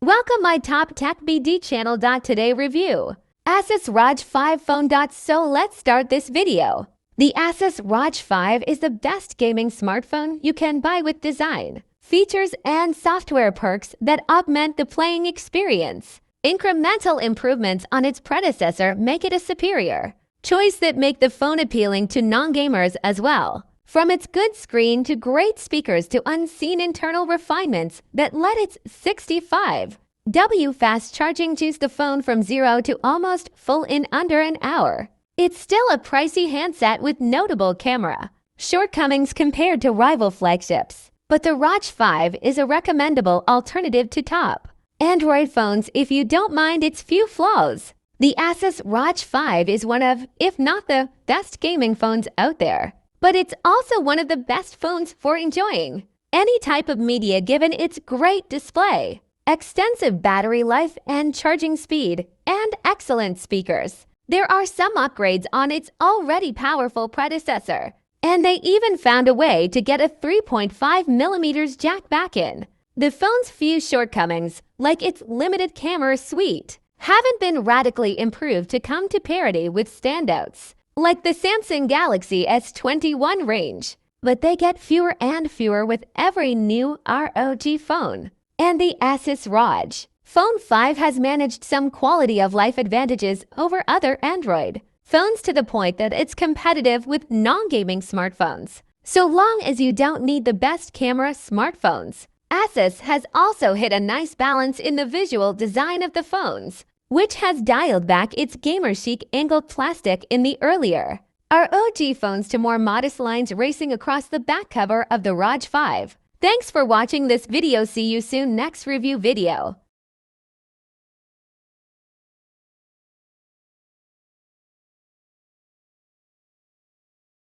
Welcome my top tech BD channel. Today review Asus Rog 5 phone. So let's start this video. The Asus Rog 5 is the best gaming smartphone you can buy with design, features, and software perks that augment the playing experience. Incremental improvements on its predecessor make it a superior choice that make the phone appealing to non-gamers as well. From its good screen to great speakers to unseen internal refinements that let its 65W fast charging juice the phone from zero to almost full in under an hour. It's still a pricey handset with notable camera shortcomings compared to rival flagships, but the ROG 5 is a recommendable alternative to top Android phones if you don't mind its few flaws. The Asus ROG 5 is one of, if not the best gaming phones out there. But it's also one of the best phones for enjoying any type of media given its great display, extensive battery life and charging speed, and excellent speakers. There are some upgrades on its already powerful predecessor, and they even found a way to get a 3.5mm jack back in. The phone's few shortcomings, like its limited camera suite, haven't been radically improved to come to parity with standouts like the Samsung Galaxy S21 range, but they get fewer and fewer with every new ROG phone. And the Asus ROG Phone 5 has managed some quality of life advantages over other Android phones to the point that it's competitive with non-gaming smartphones. So long as you don't need the best camera smartphones, Asus has also hit a nice balance in the visual design of the phones, which has dialed back its gamer-chic angled plastic in the earlier ROG phones to more modest lines racing across the back cover of the ROG 5. Thanks for watching this video. See you soon next review video.